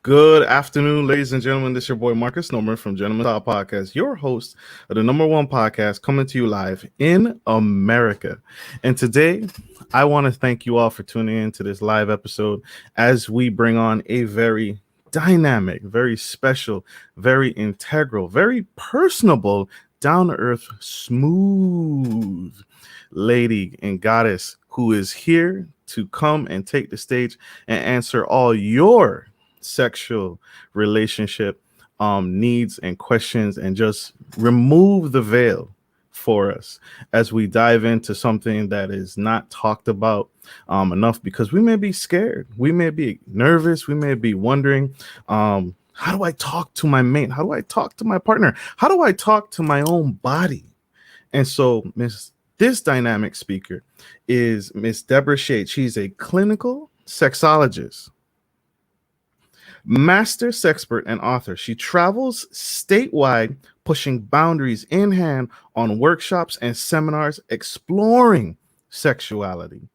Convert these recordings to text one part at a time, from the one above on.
Good afternoon, ladies and gentlemen. This is your boy Marcus Norman from Gentleman Style Podcast, your host of the number one podcast coming to you live in America. And today, I want to thank you all for tuning in to this live episode as we bring on a very dynamic, very special, very integral, very personable, down-to-earth, smooth lady and goddess who is here to come and take the stage and answer all your sexual relationship needs and questions, and just remove the veil for us as we dive into something that is not talked about enough, because we may be scared, we may be nervous, we may be wondering, how do I talk to my mate? How do I talk to my partner? How do I talk to my own body? And so this dynamic speaker is Miss Deborah Shade. She's a clinical sexologist, master sexpert, and author. She travels statewide, pushing boundaries in hand on workshops and seminars exploring sexuality,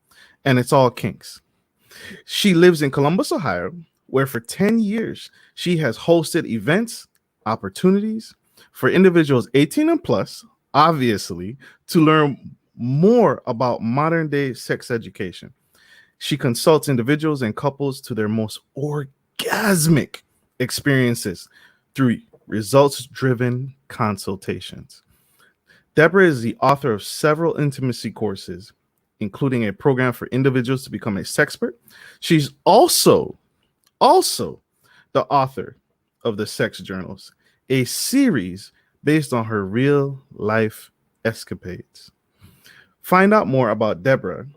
and it's all kinks. She lives in Columbus, Ohio, where for 10 years she has hosted events, opportunities for individuals 18 and plus, obviously, to learn more about modern day sex education. She consults individuals and couples to their most orgasmic experiences through results-driven consultations. Deborah is the author of several intimacy courses, including a program for individuals to become a sexpert. She's also the author of the Sex Journals, a series based on her real life escapades. Find out more about Deborah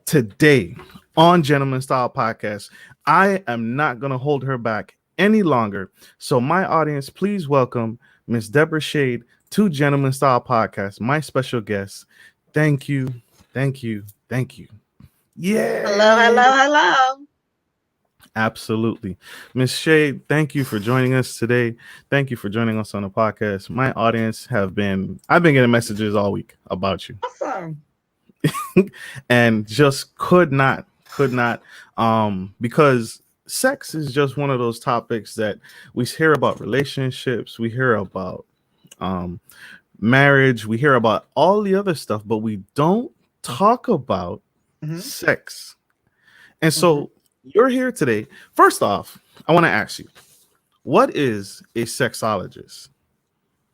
today on Gentleman Style Podcast. I am not going to hold her back any longer. So my audience, please welcome Miss Deborah Shade to Gentleman Style Podcast, my special guest. Thank you. Thank you. Thank you. Yeah. Hello. Absolutely. Miss Shade, thank you for joining us today. Thank you for joining us on the podcast. My audience I've been getting messages all week about you. Awesome. And just could not because sex is just one of those topics that we hear about. Relationships, we hear about marriage, we hear about all the other stuff, but we don't talk about sex. And so you're here today. First off, I want to ask you, what is a sexologist?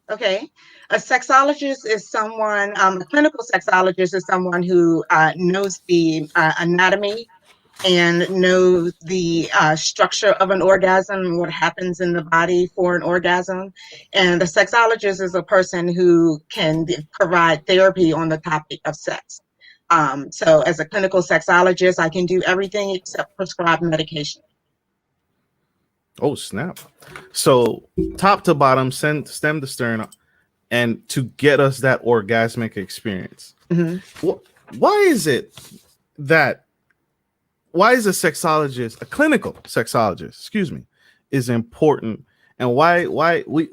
Okay. A sexologist is someone, a clinical sexologist is someone who knows the anatomy and knows the structure of an orgasm and what happens in the body for an orgasm. And a sexologist is a person who can provide therapy on the topic of sex. So as a clinical sexologist, I can do everything except prescribe medication. Oh, snap. So top to bottom, stem to stern, and to get us that orgasmic experience. Why is a sexologist, a clinical sexologist, is important? And why we,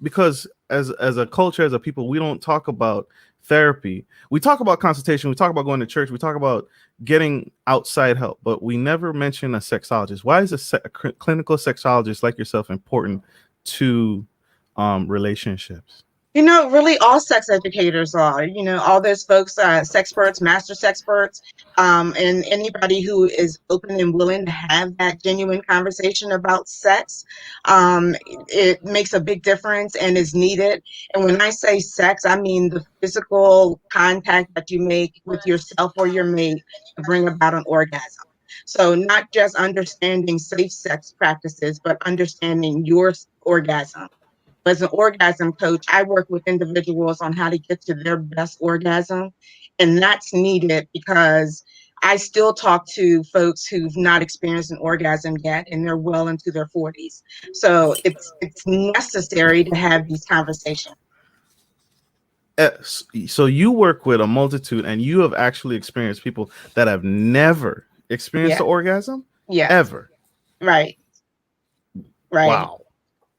because as a culture, as a people, we don't talk about therapy. We talk about consultation, we talk about going to church, we talk about getting outside help, but we never mention a sexologist. Why is a clinical sexologist like yourself important to relationships? Really all sex educators are, all those folks, sexperts, master sexperts, and anybody who is open and willing to have that genuine conversation about sex. It makes a big difference and is needed. And when I say sex, I mean the physical contact that you make with yourself or your mate to bring about an orgasm. So not just understanding safe sex practices, but understanding your orgasm. As an orgasm coach, I work with individuals on how to get to their best orgasm. And that's needed because I still talk to folks who've not experienced an orgasm yet, and they're well into their 40s. So it's necessary to have these conversations. So you work with a multitude, and you have actually experienced people that have never experienced the orgasm? Yeah. Ever? Right. Wow.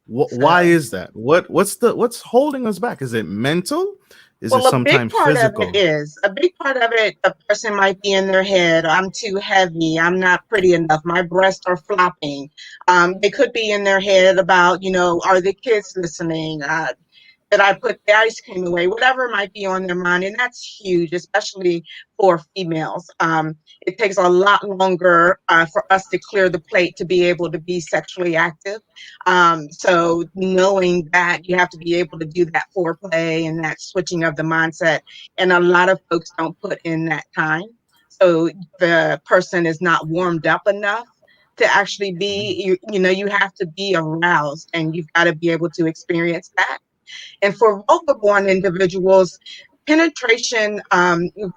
Why is that? What's holding us back? Is it mental? Is it Well, sometimes physical? a big part of it, a person might be in their head, I'm too heavy, I'm not pretty enough, my breasts are flopping. They could be in their head about, are the kids listening? That I put the ice cream away, whatever might be on their mind. And that's huge, especially for females. It takes a lot longer for us to clear the plate to be able to be sexually active. So knowing that you have to be able to do that foreplay and that switching of the mindset. And a lot of folks don't put in that time. So the person is not warmed up enough to actually be, you have to be aroused and you've got to be able to experience that. And for vulva-born individuals, penetration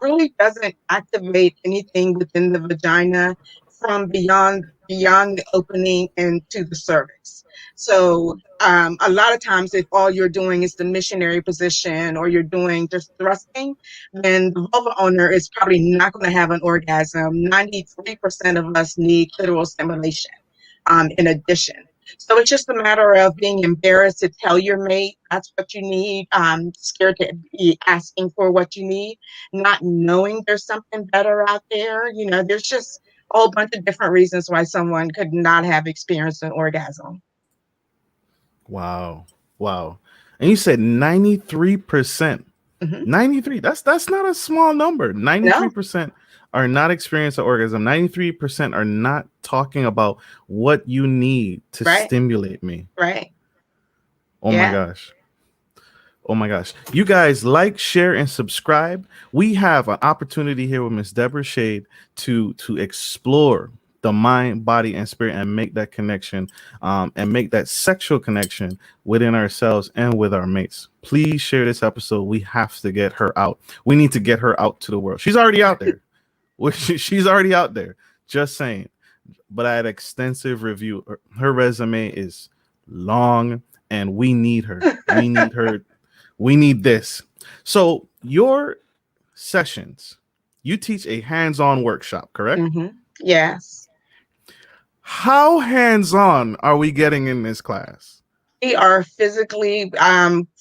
really doesn't activate anything within the vagina from beyond the opening into the cervix. So a lot of times, if all you're doing is the missionary position or you're doing just thrusting, then the vulva owner is probably not going to have an orgasm. 93% of us need clitoral stimulation in addition. So it's just a matter of being embarrassed to tell your mate that's what you need, scared to be asking for what you need, not knowing there's something better out there. There's just a whole bunch of different reasons why someone could not have experienced an orgasm. Wow. Wow. And you said 93%. Hmm. 93. That's not a small number. No, 93% are not experiencing orgasm. 93% are not talking about what you need to right, stimulate me. right. Oh my Yeah. gosh. Oh my gosh. You guys like, share, and subscribe. We have an opportunity here with Miss Deborah Shade to explore the mind, body, and spirit and make that connection, and make that sexual connection within ourselves and with our mates. Please share this episode. We have to get her out. We need to get her out to the world. She's already out there. She's already out there. Just saying. But I had extensive review. Her resume is long, and we need her. We need her. We need this. So your sessions, you teach a hands-on workshop, correct? Hmm. Yes. How hands-on are we getting in this class? We are physically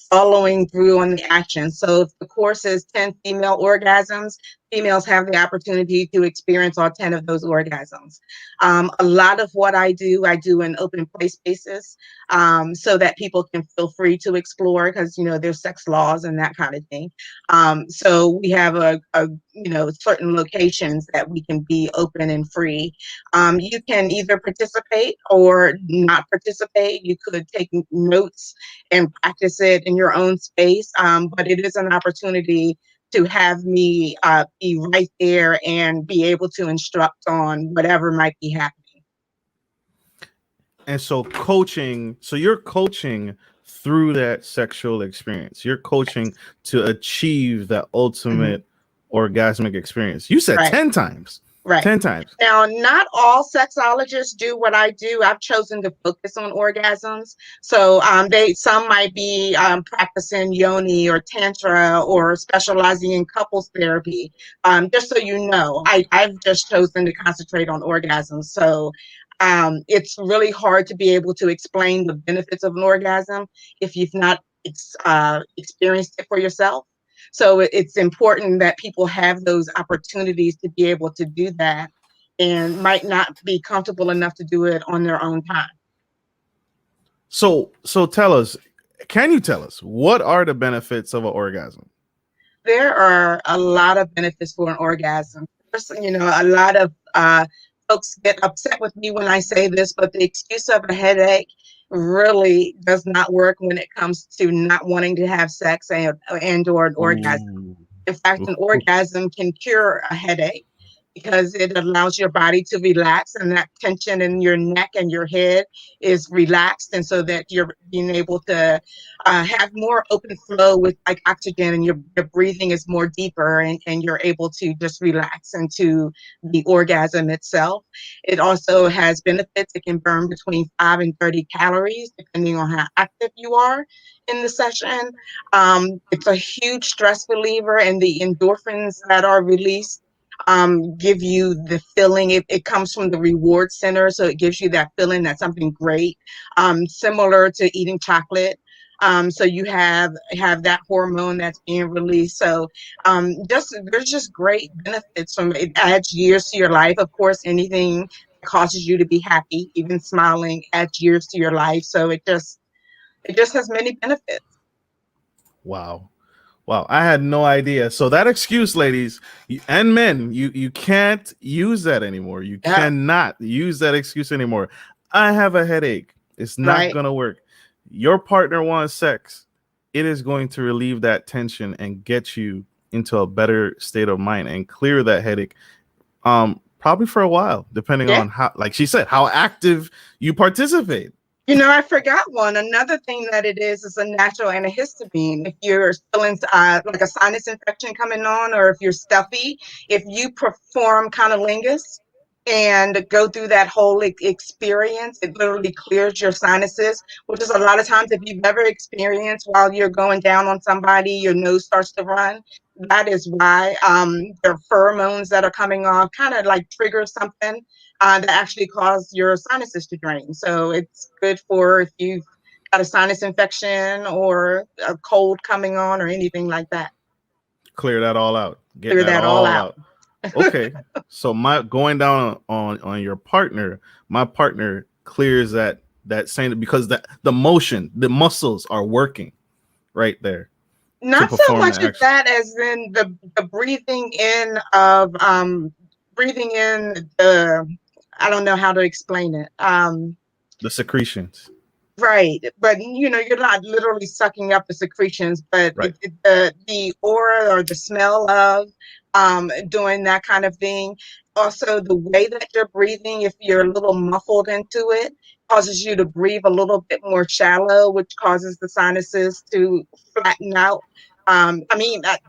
following through on the action. So if the course is 10 female orgasms, females have the opportunity to experience all 10 of those orgasms. A lot of what I do in open play spaces, so that people can feel free to explore because, there's sex laws and that kind of thing. So we have certain locations that we can be open and free. You can either participate or not participate. You could take notes and practice it in your own space, but it is an opportunity to have me be right there and be able to instruct on whatever might be happening. And so you're coaching through that sexual experience. You're coaching to achieve that Mhm. ultimate orgasmic experience. You said Right. 10 times. Right. 10 times. Now, not all sexologists do what I do. I've chosen to focus on orgasms. So some might be practicing yoni or tantra or specializing in couples therapy. Just so you know, I've just chosen to concentrate on orgasms. So it's really hard to be able to explain the benefits of an orgasm if you've not experienced it for yourself. So it's important that people have those opportunities to be able to do that and might not be comfortable enough to do it on their own time. So can you tell us what are the benefits of an orgasm? There are a lot of benefits for an orgasm. First, a lot of folks get upset with me when I say this, but the excuse of a headache really does not work when it comes to not wanting to have sex and or an orgasm. Ooh. In fact, an orgasm can cure a headache because it allows your body to relax and that tension in your neck and your head is relaxed. And so that you're being able to have more open flow with like oxygen and your breathing is more deeper and you're able to just relax into the orgasm itself. It also has benefits. It can burn between 5 and 30 calories, depending on how active you are in the session. It's a huge stress reliever, and the endorphins that are released give you the feeling. It comes from the reward center, so it gives you that feeling that something great, similar to eating chocolate. So you have that hormone that's being released. So there's just great benefits from it. Adds years to your life. Of course, anything that causes you to be happy, even smiling, adds years to your life. So it just has many benefits. Wow. Wow, I had no idea. So that excuse, ladies and men, you can't use that anymore. You Yeah, cannot use that excuse anymore. I have a headache. It's not right. gonna work. Your partner wants sex. It is going to relieve that tension and get you into a better state of mind and clear that headache. Probably for a while, depending Yeah. on how, like she said, how active you participate. I forgot one. Another thing that it is a natural antihistamine. If you're feeling like a sinus infection coming on, or if you're stuffy, if you perform cunnilingus and go through that whole experience, it literally clears your sinuses, which is a lot of times if you've ever experienced while you're going down on somebody, your nose starts to run. That is why the pheromones that are coming off kind of like trigger something that actually cause your sinuses to drain. So it's good for if you've got a sinus infection or a cold coming on or anything like that. Clear that all out. Get Clear that that all all out. out. Okay. So my going down on your partner, my partner clears that same, because the motion, the muscles are working right there to Not so perform much the as action. that as in the breathing in the, I don't know how to explain it. The secretions. Right, but you're not literally sucking up the secretions, but Right. the aura or the smell of doing that kind of thing. Also, the way that you're breathing, if you're a little muffled into it, causes you to breathe a little bit more shallow, which causes the sinuses to flatten out. I mean, like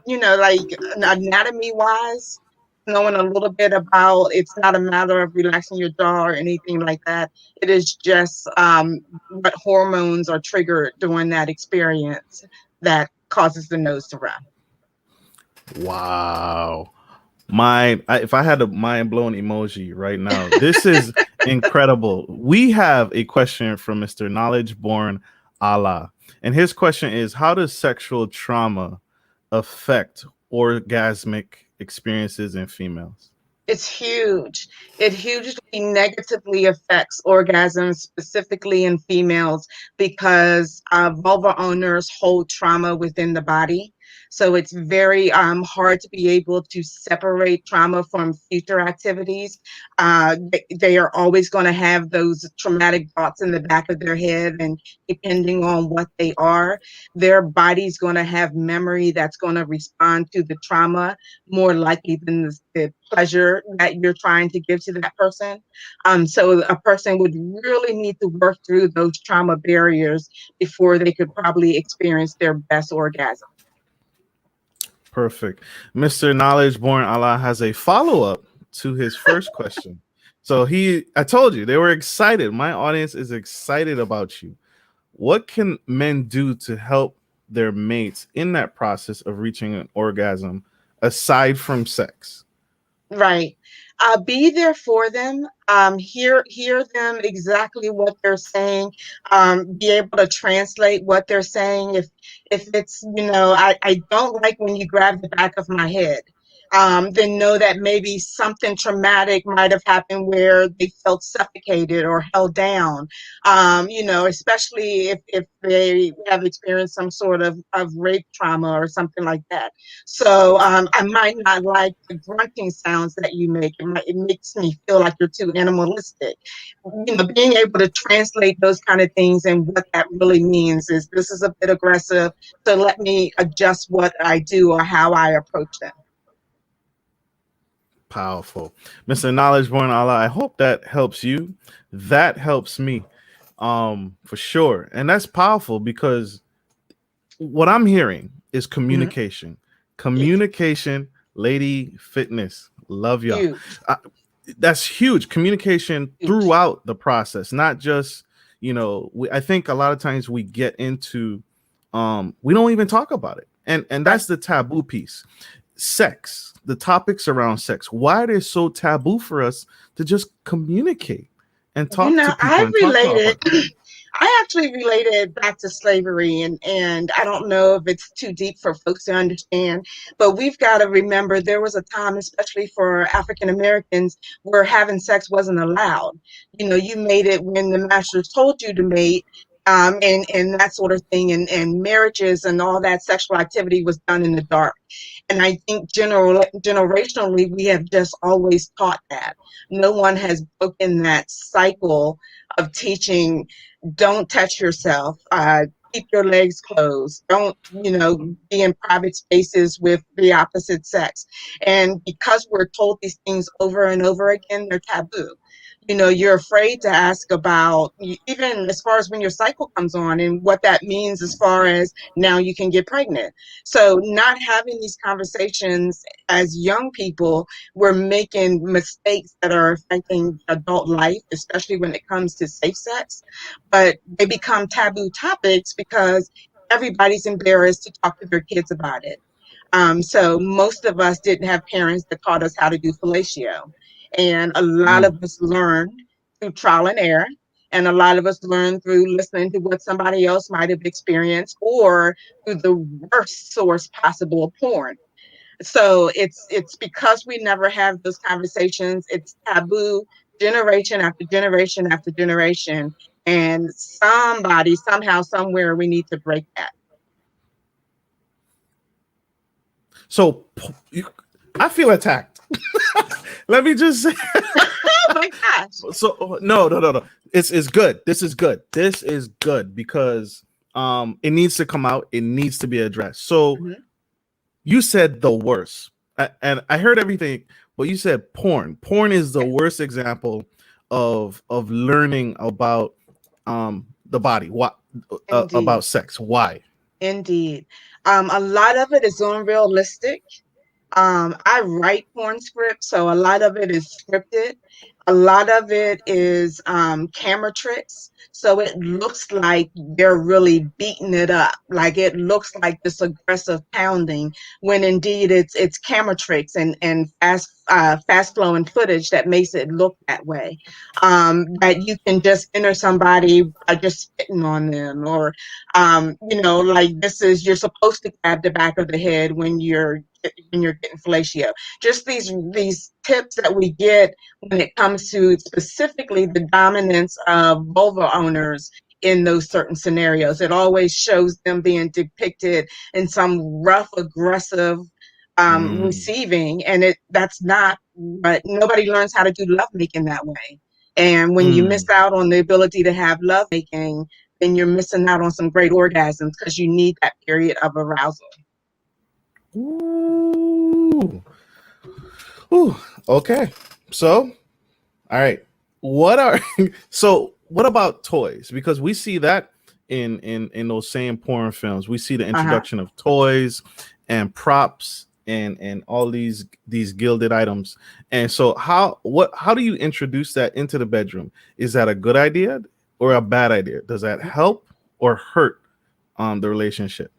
anatomy wise, knowing a little bit about it's not a matter of relaxing your jaw or anything like that. It is just what hormones are triggered during that experience that causes the nose to run. Wow. If I had a mind blown emoji right now, this is incredible. We have a question from Mr. Knowledge Born Allah. And his question is, how does sexual trauma affect orgasmic experiences in females? It's huge. It hugely negatively affects orgasms, specifically in females, because vulva owners hold trauma within the body. So it's very hard to be able to separate trauma from future activities. They are always going to have those traumatic thoughts in the back of their head, and depending on what they are, their body's going to have memory that's going to respond to the trauma more likely than the pleasure that you're trying to give to that person. So a person would really need to work through those trauma barriers before they could probably experience their best orgasm. Perfect. Mr. Knowledge Born Allah has a follow up to his first question. So I told you, they were excited. My audience is excited about you. What can men do to help their mates in that process of reaching an orgasm aside from sex? Right. Be there for them. Hear them exactly what they're saying. Be able to translate what they're saying. If it's, I don't like when you grab the back of my head. Then know that maybe something traumatic might have happened where they felt suffocated or held down. Especially if they have experienced some sort of rape trauma or something like that. So I might not like the grunting sounds that you make. It makes me feel like you're too animalistic. Being able to translate those kind of things and what that really means is this is a bit aggressive. So let me adjust what I do or how I approach them. Powerful. Mr. Knowledge Born Allah, I hope that helps you. That helps me. For sure. And that's powerful because what I'm hearing is Mhm. communication. It's Communication, lady fitness. Love y'all. huge, Uh, that's huge. Communication huge. throughout the process, not just, I think a lot of times we get into, we don't even talk about it. And Right. that's the taboo piece. Sex, the topics around sex, why it is so taboo for us to just communicate and talk to people I and talk to our related partners. I actually related back to slavery, and I don't know if it's too deep for folks to understand, but we've got to remember there was a time, especially for African Americans, where having sex wasn't allowed. You know, you made it when the masters told you to mate, and that sort of thing, and marriages and all that sexual activity was done in the dark. And I think generationally, we have just always taught that. No one has broken that cycle of teaching, don't touch yourself, keep your legs closed, don't, be in private spaces with the opposite sex. And because we're told these things over and over again, they're taboo. You're afraid to ask about, even as far as when your cycle comes on and what that means as far as now you can get pregnant. So not having these conversations as young people, we're making mistakes that are affecting adult life, especially when it comes to safe sex. But they become taboo topics because everybody's embarrassed to talk to their kids about it. So most of us didn't have parents that taught us how to do fellatio. And a lot Mm, of us learned through trial and error. And a lot of us learned through listening to what somebody else might have experienced or through the worst source possible, porn. So it's because we never have those conversations, it's taboo generation after generation after generation. And somebody, somehow, somewhere, we need to break that. so I feel attacked. Let me just say. Oh my gosh. So no. It's good. This is good. This is good because it needs to come out. It needs to be addressed. So Mhm. you said the worst, and I heard everything, but you said porn. Porn is the worst example of learning about the body. What Indeed. about sex? Why? Indeed. A lot of it is unrealistic. I write porn scripts, so a lot of it is scripted. A lot of it is camera tricks. So it looks like they're really beating it up. Like it looks like this aggressive pounding, when indeed it's camera tricks and fast flowing footage that makes it look that way. That you can just enter somebody by just spitting on them, or like this is you're supposed to grab the back of the head when you're getting fellatio. Just these tips that we get when it comes to specifically the dominance of vulva owners in those certain scenarios. It always shows them being depicted in some rough, aggressive Mm, receiving, and that's not. But nobody learns how to do lovemaking that way. And when you miss mm. out on the ability to have lovemaking, then you're missing out on some great orgasms because you need that period of arousal. Ooh. Ooh. Okay. So, all right. What are so? What about toys? Because we see that in those same porn films, we see the Uh-huh. introduction of toys and props and all these gilded items. And so, how do you introduce that into the bedroom? Is that a good idea or a bad idea? Does that help or hurt the relationship?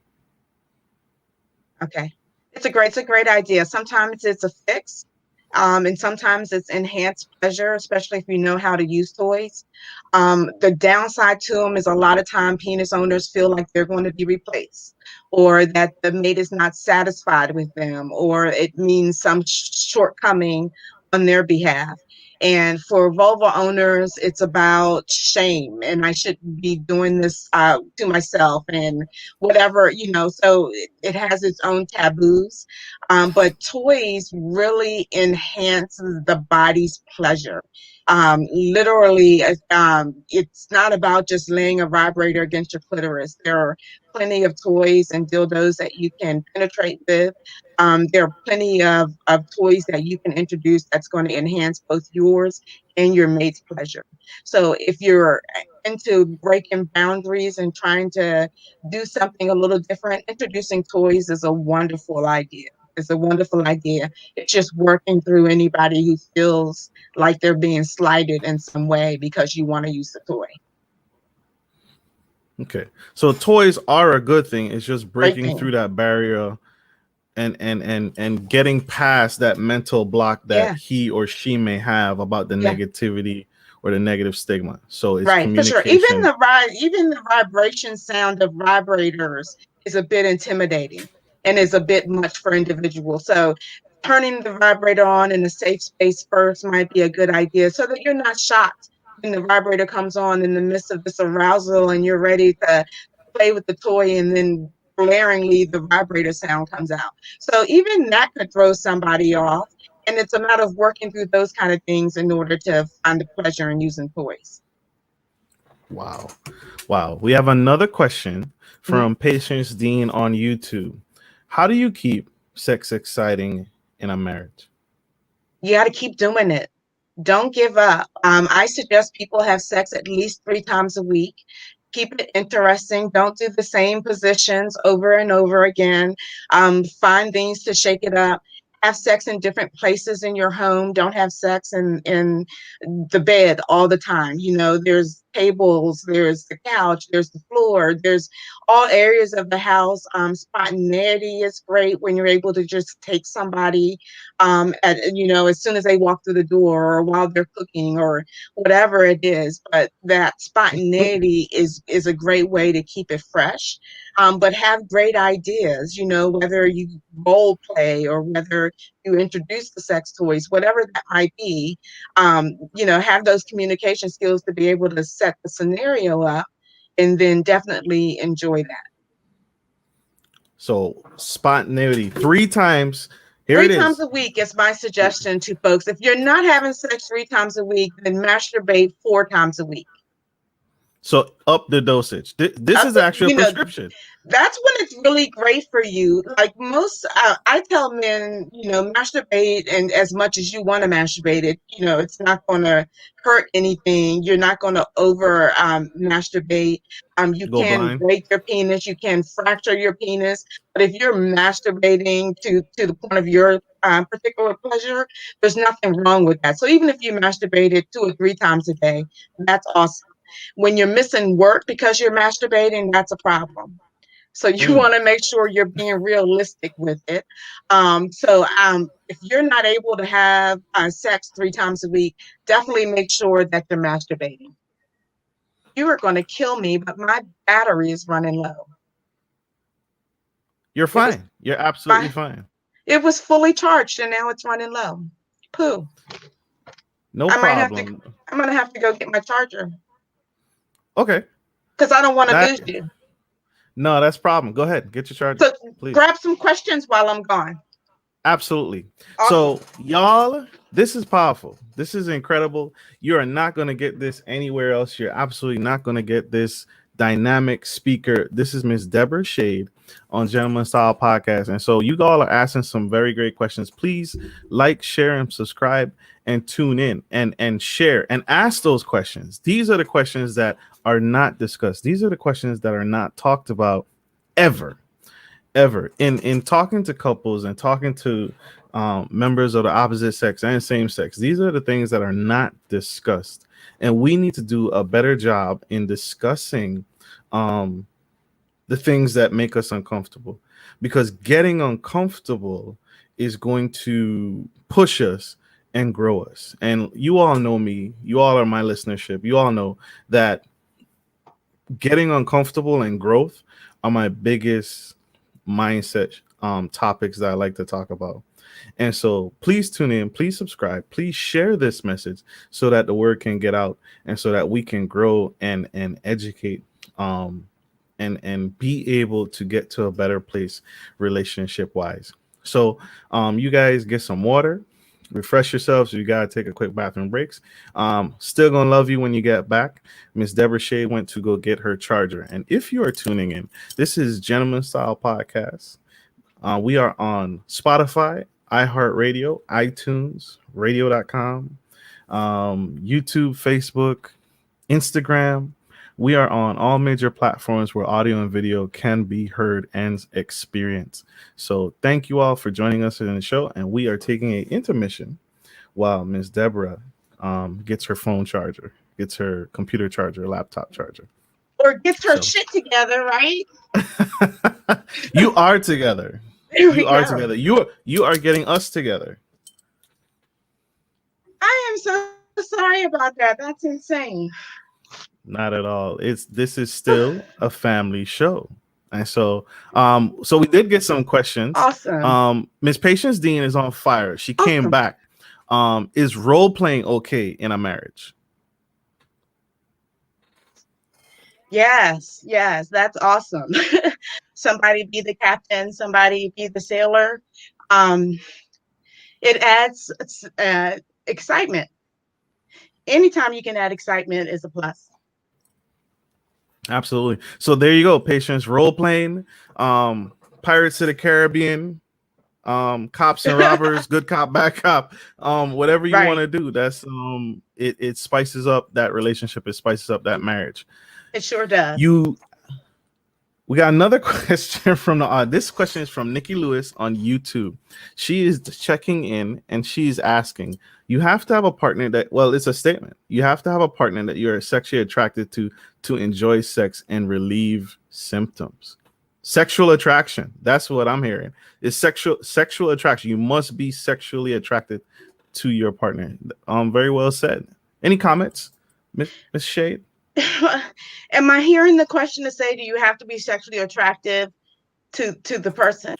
Okay. It's a great idea. Sometimes it's a fix, and sometimes it's enhanced pleasure, especially if you know how to use toys. The downside to them is a lot of time penis owners feel like they're going to be replaced, or that the mate is not satisfied with them, or it means some shortcoming on their behalf. And for vulva owners, it's about shame, and I shouldn't be doing this to myself, and whatever, so it has its own taboos. But toys really enhance the body's pleasure. Literally, it's not about just laying a vibrator against your clitoris. There are plenty of toys and dildos that you can penetrate with. There are plenty of toys that you can introduce that's going to enhance both yours and your mate's pleasure. So if you're into breaking boundaries and trying to do something a little different, introducing toys is a wonderful idea. It's a wonderful idea. It's just working through anybody who feels like they're being slighted in some way because you want to use the toy. Okay. So toys are a good thing. It's just Great breaking through thing. that barrier and getting past that mental block that Yeah, he or she may have about the yeah, negativity or the negative stigma. So it's Right, for sure. Even communication. the vibration sound of vibrators is a bit intimidating and is a bit much for individuals. So turning the vibrator on in a safe space first might be a good idea so that you're not shocked when the vibrator comes on in the midst of this arousal and you're ready to play with the toy and then blaringly the vibrator sound comes out. So even that could throw somebody off. And it's a matter of working through those kind of things in order to find the pleasure in using toys. Wow. Wow. We have another question Mhm. from Patience Dean on YouTube. How do you keep sex exciting in a marriage? You got to keep doing it. Don't give up. I suggest people have sex at least 3 times a week. Keep it interesting. Don't do the same positions over and over again. Find things to shake it up. Have sex in different places in your home. Don't have sex in the bed all the time. You know, there's tables, there's the couch, there's the floor, there's all areas of the house. Spontaneity is great when you're able to just take somebody as soon as they walk through the door or while they're cooking or whatever it is. But that spontaneity is a great way to keep it fresh. But have great ideas, whether you role play or whether you introduce the sex toys, whatever that might be, have those communication skills to be able to set the scenario up and then definitely enjoy that. So spontaneity 3 times. Here Three it times is. a week is my suggestion to folks. If you're not having sex 3 times a week, then masturbate 4 times a week. So up the dosage. This is actually a prescription. That's when it's really great for you. Like I tell men, masturbate and as much as you want to masturbate it, it's not going to hurt anything. You're not going to over masturbate. You Go can blind. break your penis, you can fracture your penis, but if you're masturbating to the point of your particular pleasure, there's nothing wrong with that. So even if you masturbated 2 or 3 times a day, that's awesome. When you're missing work because you're masturbating, that's a problem. So you Mm. want to make sure you're being realistic with it. If you're not able to have sex 3 times a week, definitely make sure that you're masturbating. You are going to kill me, but my battery is running low. You're It was fine. You're absolutely my, fine. it was fully charged and now it's running low. Pooh. No I might have to. problem. I'm gonna have to go get my charger Okay. because I don't want to That lose you. no, that's problem. Go ahead. Get your charger, So please. grab some questions while I'm gone. Absolutely. Awesome. So, y'all, this is powerful. This is incredible. You are not going to get this anywhere else. You're absolutely not going to get this dynamic speaker. This is Miss Deborah Shade on Gentleman Style Podcast. And so, you all are asking some very great questions. Please like, share, and subscribe, and tune in and share and ask those questions. These are the questions that are not discussed. These are the questions that are not talked about ever in talking to couples and talking to members of the opposite sex and same sex. These are the things that are not discussed, and we need to do a better job in discussing the things that make us uncomfortable, because getting uncomfortable is going to push us and grow us. And you all know me, you all are my listenership, you all know that getting uncomfortable and growth are my biggest mindset topics that I like to talk about. And so please tune in, please subscribe, please share this message so that the word can get out and so that we can grow and educate and be able to get to a better place relationship wise. So you guys get some water, refresh yourselves. You gotta take a quick bathroom breaks. Still gonna love you when you get back. Miss Deborah Shade went to go get her charger. And if you are tuning in, this is Gentleman Style Podcast. We are on Spotify, iHeartRadio, iTunes, radio.com, YouTube, Facebook, Instagram. We are on all major platforms where audio and video can be heard and experienced. So thank you all for joining us in the show. And we are taking an intermission while Miss Deborah gets her phone charger, gets her computer charger, laptop charger. Or gets her So shit together, right? you are together. There You we are go. together. You are getting us together. I am so sorry about that. That's insane. Not at all. This is still a family show. And so we did get some questions. Awesome. Miss Patience Dean is on fire. She came Awesome. back. Is role playing okay in a marriage? Yes, yes, that's awesome. Somebody be the captain, somebody be the sailor. Um, it adds excitement. Anytime you can add excitement is a plus. Absolutely. So there you go, Patience. Role playing, Pirates of the Caribbean, cops and robbers, good cop, bad cop, whatever you want Right. to do. That's it spices up that relationship, it spices up that marriage. It sure does. You We got another question from the this question is from Nikki Lewis on YouTube. She is checking in and she's asking, you have to have a partner that, well, it's a statement. You have to have a partner that you're sexually attracted to enjoy sex and relieve symptoms. Sexual attraction. That's what I'm hearing. Is sexual attraction. You must be sexually attracted to your partner. Very well said. Any comments, Miss Shade? Am I hearing the question to say, do you have to be sexually attractive to the person?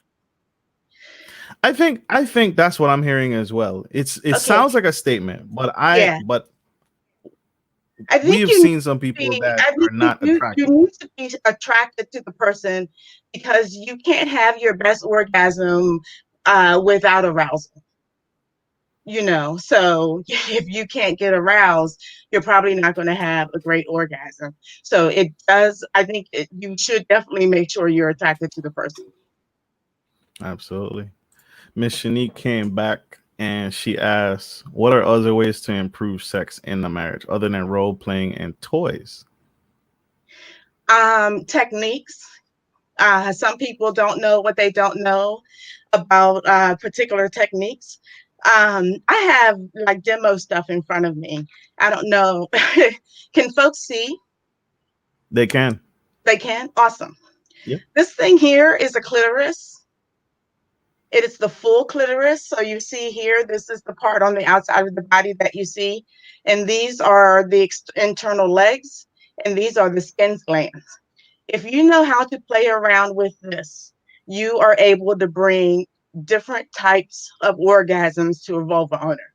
I think that's what I'm hearing as well. It Okay. sounds like a statement, but I we think have you seen some people that are not you attracted. need to be attracted to the person, because you can't have your best orgasm without arousal. So if you can't get aroused, you're probably not going to have a great orgasm. So I think you should definitely make sure you're attracted to the person. Absolutely. Miss Shanique came back and she asked, what are other ways to improve sex in the marriage other than role playing and toys? Techniques. Some people don't know what they don't know about particular techniques. I have like demo stuff in front of me. I don't know. Can folks see? They can. They can? Awesome. Yeah. This thing here is a clitoris. It is the full clitoris. So you see here, this is the part on the outside of the body that you see. And these are the internal legs, and these are the skin glands. If you know how to play around with this, you are able to bring different types of orgasms to a vulva owner.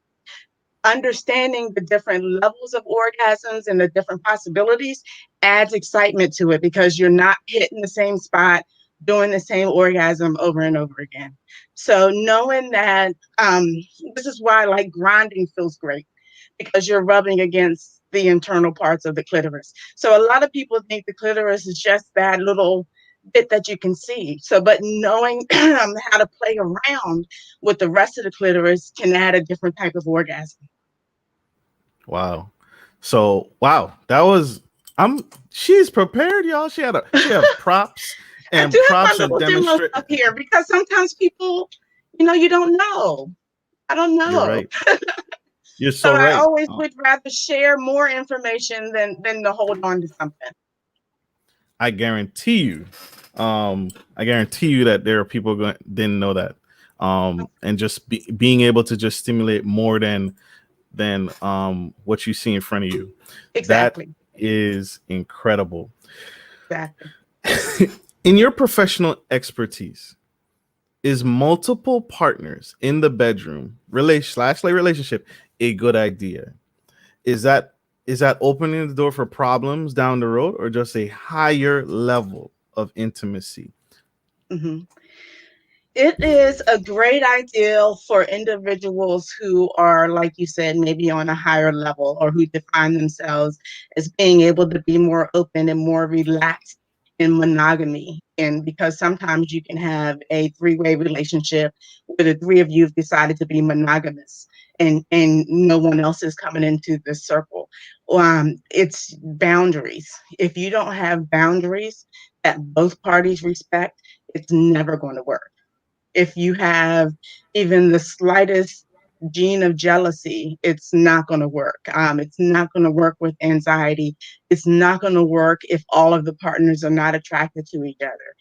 Understanding the different levels of orgasms and the different possibilities adds excitement to it, because you're not hitting the same spot, doing the same orgasm over and over again. So knowing that, this is why like grinding feels great, because you're rubbing against the internal parts of the clitoris. So a lot of people think the clitoris is just that little bit that you can see. So, but knowing how to play around with the rest of the clitoris can add a different type of orgasm. Wow. So that was she's prepared, y'all. She had props and I do have props my and little demo up here, because sometimes people, you don't know. I don't know. You're right. You're So so I right. always would rather share more information than to hold on to something. I guarantee you that there are people who didn't know that. And just being able to just stimulate more than what you see in front of you. Exactly. That is incredible. Exactly. In your professional expertise, is multiple partners in the bedroom relationship a good idea? Is that opening the door for problems down the road, or just a higher level of intimacy? Mm-hmm. It is a great idea for individuals who are, like you said, maybe on a higher level, or who define themselves as being able to be more open and more relaxed in monogamy. And because sometimes you can have a three-way relationship where the three of you have decided to be monogamous, and no one else is coming into the circle. It's boundaries. If you don't have boundaries that both parties respect, it's never going to work. If you have even the slightest gene of jealousy, it's not going to work. It's not going to work with anxiety. It's not going to work if all of the partners are not attracted to each other.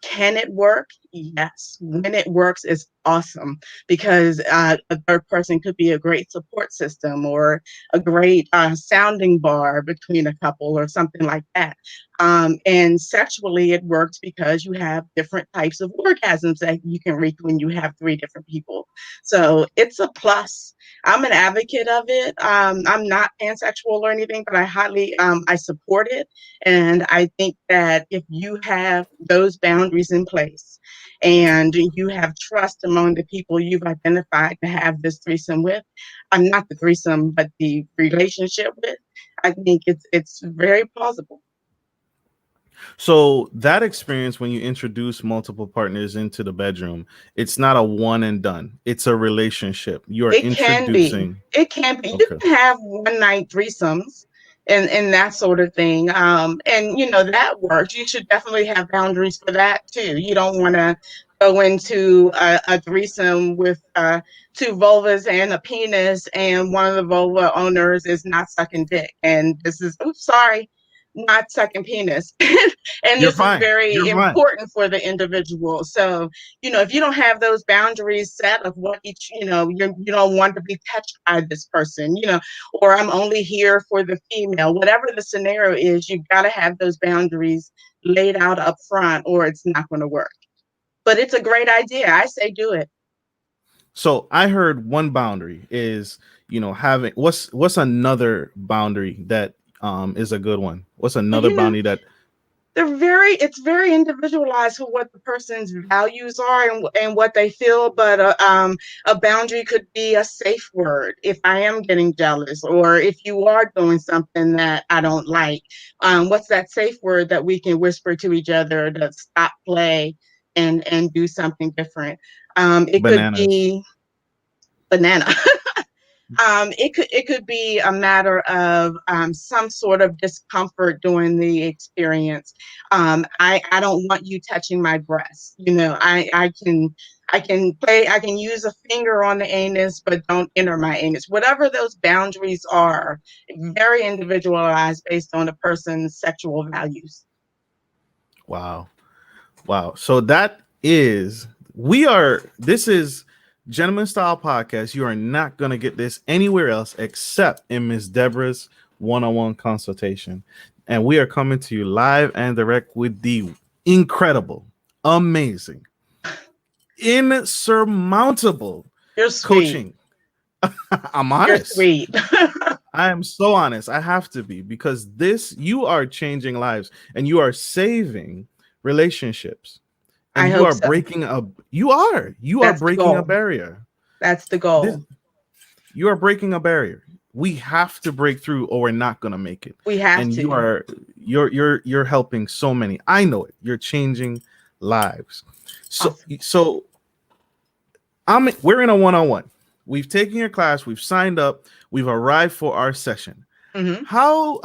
Can it work? Yes. When it works, it's awesome because a third person could be a great support system or a great sounding bar between a couple or something like that. And sexually, it works because you have different types of orgasms that you can reach when you have three different people. So it's a plus. I'm an advocate of it. I'm not pansexual or anything, but I highly I support it, and I think that if you have those boundaries in place and you have trust among the people you've identified to have this threesome with, not the threesome, but the relationship with, I think it's very plausible. So that experience when you introduce multiple partners into the bedroom, it's not a one and done. It's a relationship. You are It can be. introducing. It can be. You Okay. can have one night threesomes and that sort of thing. And that works. You should definitely have boundaries for that too. You don't want to go into a threesome with two vulvas and a penis, and one of the vulva owners is not sucking dick, and this is, oops, sorry, not sucking penis. And You're this is fine. very You're fine. important for the individual. So if you don't have those boundaries set of what each, you don't want to be touched by this person, or I'm only here for the female, whatever the scenario is, you got to have those boundaries laid out up front or it's not going to work. But it's a great idea. I say do it. So I heard one boundary is, having what's another boundary that is a good one? What's Well, another boundary that it's very individualized for what the person's values are and what they feel, but a boundary could be a safe word if I am getting jealous or if you are doing something that I don't like. What's that safe word that we can whisper to each other to stop play and do something different? It could bananas? be banana. It could be a matter of some sort of discomfort during the experience. I don't want you touching my breast. I can use a finger on the anus, but don't enter my anus. Whatever those boundaries are, very individualized based on a person's sexual values. Wow. Wow. So that is this is Gentleman Style Podcast. You are not going to get this anywhere else except in Miss Deborah's one-on-one consultation. And we are coming to you live and direct with the incredible, amazing, insurmountable You're sweet. coaching. I'm You're honest. sweet. I am so honest. I have to be because you are changing lives and you are saving relationships and I you hope are so. you are That's the breaking a goal. barrier. That's the This goal. You are breaking a barrier. We have to break through or we're not going to make it. We have And to. you're helping so many. I know it. You're changing lives. So Awesome. so we're in a one-on-one. We've taken your class, we've signed up, we've arrived for our session. Mhm. How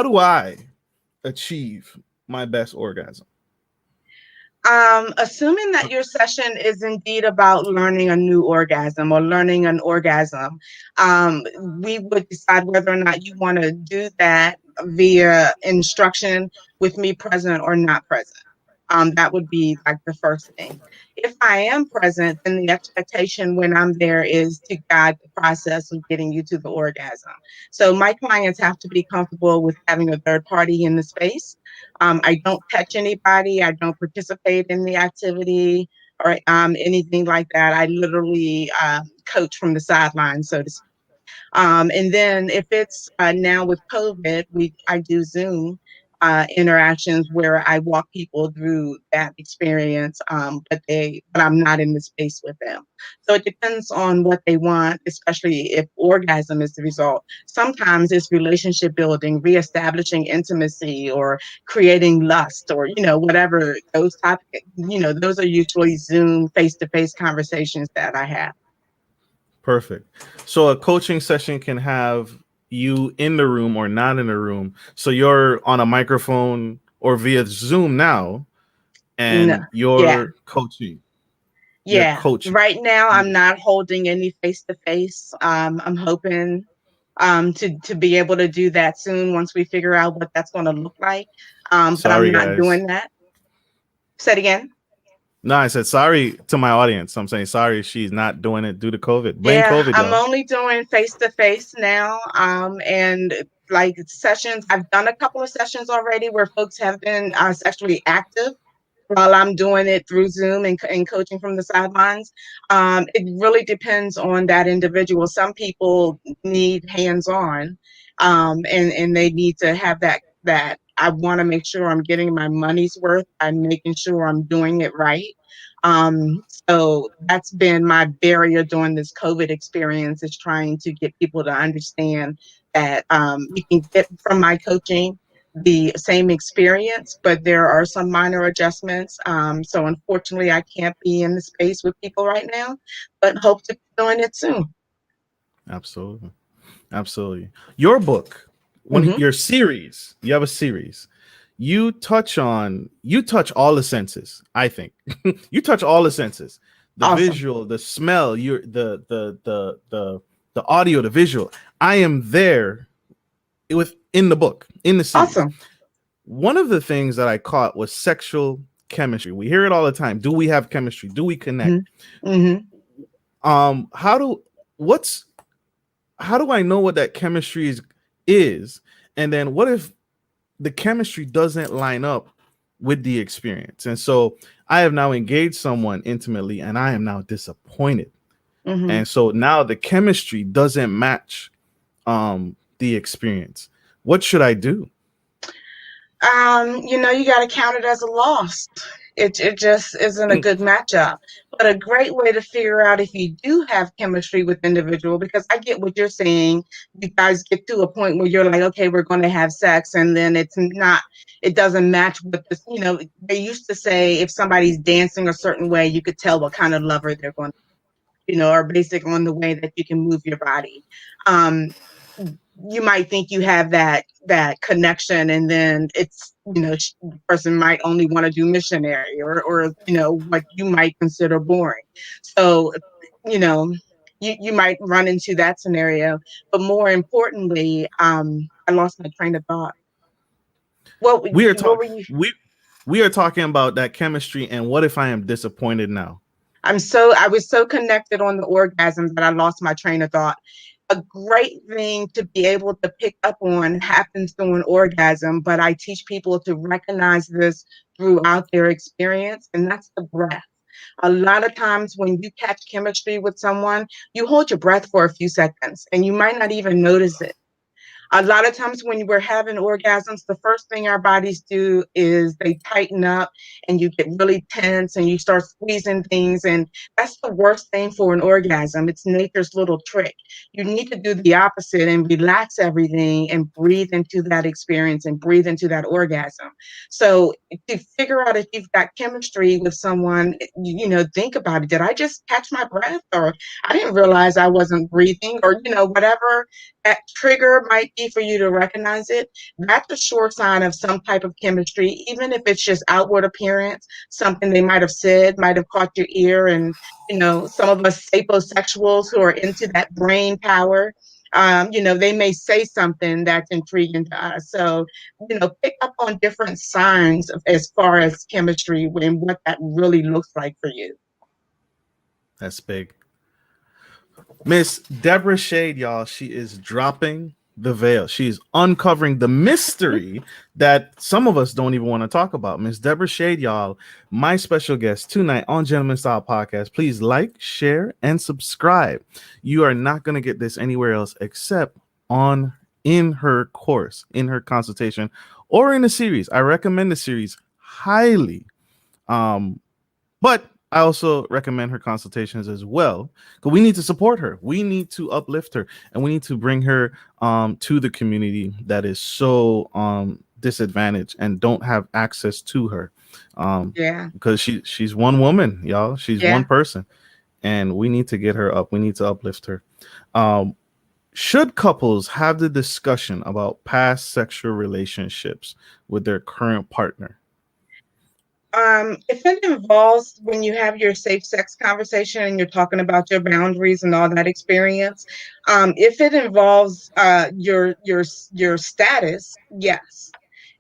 do I achieve my best orgasm? Assuming that your session is indeed about learning a new orgasm or learning an orgasm, we would decide whether or not you want to do that via instruction with me present or not present. That would be like the first thing. If I am present, then the expectation when I'm there is to guide the process of getting you to the orgasm. So my clients have to be comfortable with having a third party in the space. I don't touch anybody. I don't participate in the activity or anything like that. I literally coach from the sidelines, so to speak. And then if it's now with COVID, I do Zoom interactions where I walk people through that experience, but I'm not in the space with them. So it depends on what they want, especially if orgasm is the result. Sometimes it's relationship building, reestablishing intimacy, or creating lust, or whatever those topics. Those are usually Zoom face-to-face conversations that I have. Perfect. So a coaching session can have you in the room or not in the room. So you're on a microphone or via Zoom now No, and yeah. you're coaching. You're Yeah, coaching. right now I'm not holding any face to face. I'm hoping to be able to do that soon once we figure out what that's going to look like. But I'm Sorry not guys. doing that. Say it again. No, I said sorry to my audience. I'm saying sorry she's not doing it due to COVID. Blame Yeah, COVID, I'm y'all. only doing face to face now. And like sessions, I've done a couple of sessions already where folks have been sexually active while I'm doing it through Zoom and coaching from the sidelines. It really depends on that individual. Some people need hands-on, and they need to have that I want to make sure I'm getting my money's worth. I'm making sure I'm doing it right. So that's been my barrier during this COVID experience, is trying to get people to understand that you can get from my coaching the same experience, but there are some minor adjustments. So unfortunately, I can't be in the space with people right now, but hope to be doing it soon. Absolutely. Absolutely. Your book, when Hmm. your series, you have a series. You touch all the senses, I think. You touch all the senses. The Awesome. visual, the smell, your the audio, the visual. I am there with in the book, in the series. Awesome. One of the things that I caught was sexual chemistry. We hear it all the time. Do we have chemistry? Do we connect? Hmm. Hmm. How do what's how do I know what that chemistry is? And then what if the chemistry doesn't line up with the experience? And so I have now engaged someone intimately and I am now disappointed. Hmm. And so now the chemistry doesn't match the experience. What should I do? You got to count it as a loss. It just isn't a good matchup. But a great way to figure out if you do have chemistry with individual, because I get what you're saying. You guys get to a point where you're like, okay, we're going to have sex, and then it doesn't match with this. They used to say if somebody's dancing a certain way, you could tell what kind of lover they're going to, or basic on the way that you can move your body. Um, you might think you have that connection, and then it's the person might only want to do missionary, or what you might consider boring. So you know you might run into that scenario. But more importantly, I lost my train of thought. We are What talking were you? we are talking about that chemistry and what if I am disappointed now? I was so connected on the orgasm that I lost my train of thought. A great thing to be able to pick up on happens during orgasm, but I teach people to recognize this throughout their experience, and that's the breath. A lot of times when you catch chemistry with someone, you hold your breath for a few seconds and you might not even notice it. A lot of times when we're having orgasms, the first thing our bodies do is they tighten up and you get really tense and you start squeezing things. And that's the worst thing for an orgasm. It's nature's little trick. You need to do the opposite and relax everything and breathe into that experience and breathe into that orgasm. So to figure out if you've got chemistry with someone, think about it. Did I just catch my breath? Or I didn't realize I wasn't breathing, or, whatever that trigger might be for you to recognize it. That's a sure sign of some type of chemistry, even if it's just outward appearance, something they might have said, might have caught your ear. And, some of us sapiosexuals who are into that brain power, they may say something that's intriguing to us. So, pick up on different signs as far as chemistry and what that really looks like for you. That's big. Miss Deborah Shade, y'all, she is dropping the veil. She's uncovering the mystery that some of us don't even want to talk about. Miss Deborah Shade, y'all, my special guest tonight on Gentleman Style Podcast. Please like, share, and subscribe. You are not going to get this anywhere else except in her course, in her consultation, or in a series. I recommend the series highly. But I also recommend her consultations as well, because we need to support her. We need to uplift her, and we need to bring her to the community that is so disadvantaged and don't have access to her. Yeah. Because she's one woman, y'all. She's one Yeah. person, and we need to get her up. We need to uplift her. Um, should couples have the discussion about past sexual relationships with their current partner? If it involves when you have your safe sex conversation and you're talking about your boundaries and all that experience, if it involves your status, yes.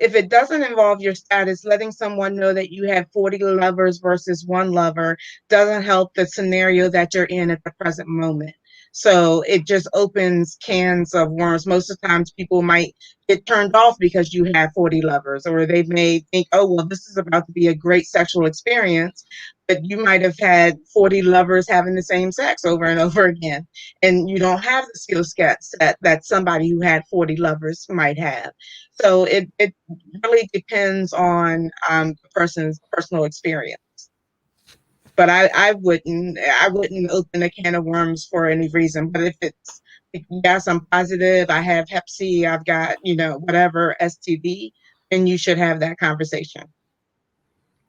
If it doesn't involve your status, letting someone know that you have 40 lovers versus one lover doesn't help the scenario that you're in at the present moment. So it just opens cans of worms. Most of the times people might get turned off because you have 40 lovers, or they may think, oh, well, this is about to be a great sexual experience, but you might have had 40 lovers having the same sex over and over again, and you don't have the skill set that somebody who had 40 lovers might have. So it really depends on the person's personal experience. But I wouldn't open a can of worms for any reason. But if it's, yes, I'm positive, I have Hep C, I've got, whatever STD, then you should have that conversation.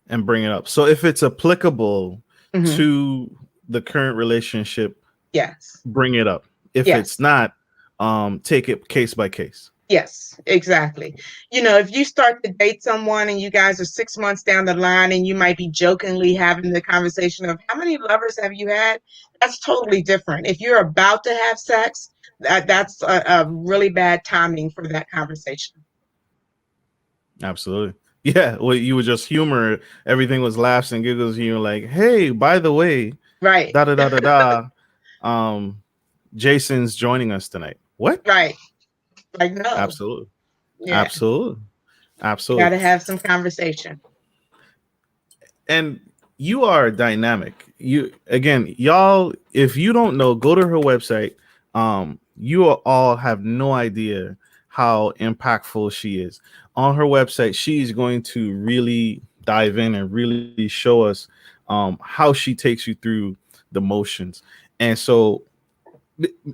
And bring it up. So if it's applicable Hmm. to the current relationship, Yes. bring it up. If Yes. it's not, take it case by case. Yes, exactly. If you start to date someone and you guys are 6 months down the line and you might be jokingly having the conversation of how many lovers have you had, that's totally different. If you're about to have sex, that's a really bad timing for that conversation. Absolutely. Yeah. Well, you would just humor. Everything was laughs and giggles. And you're like, hey, by the way, Right, da da da da da. Jason's joining us tonight. What? right. Like, no, Absolutely. yeah, Absolutely. got to Absolutely. have some conversation. And you are dynamic. You again, y'all, if you don't know, go to her website. You all have no idea how impactful she is. On her website, she's going to really dive in and really show us how she takes you through the motions. And so,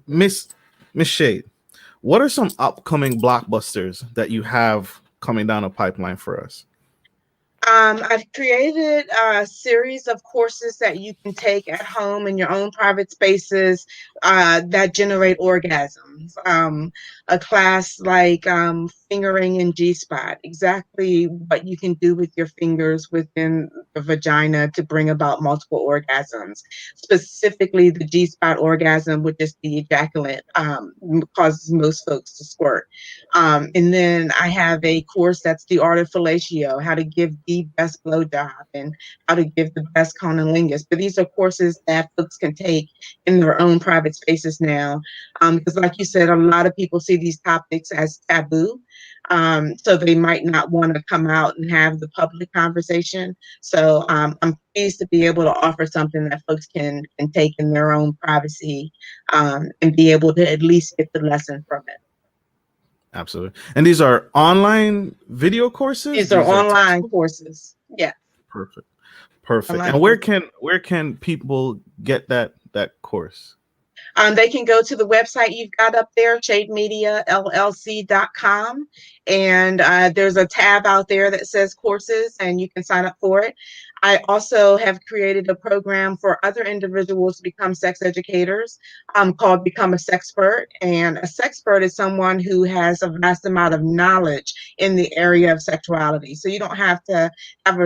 Miss Miss Shade, what are some upcoming blockbusters that you have coming down the pipeline for us? I've created a series of courses that you can take at home in your own private spaces that generate orgasms. A class like fingering in G-spot, exactly what you can do with your fingers within the vagina to bring about multiple orgasms. Specifically, the G-spot orgasm, which is the ejaculate, causes most folks to squirt. And then I have a course that's the art of fellatio, how to give the best blowjob and how to give the best conolingus. But these are courses that folks can take in their own private spaces now. Because like you said, a lot of people see these topics as taboo. So they might not want to come out and have the public conversation. So I'm pleased to be able to offer something that folks can take in their own privacy and be able to at least get the lesson from it. Absolutely. And these are online video courses? These are These are online textbooks? courses. Yeah, Perfect. Perfect. online And courses. where can people get that course? They can go to the website you've got up there, shademediallc.com. And there's a tab out there that says courses, and you can sign up for it. I also have created a program for other individuals to become sex educators called Become a Sexpert. And a sexpert is someone who has a vast amount of knowledge in the area of sexuality. So you don't have to have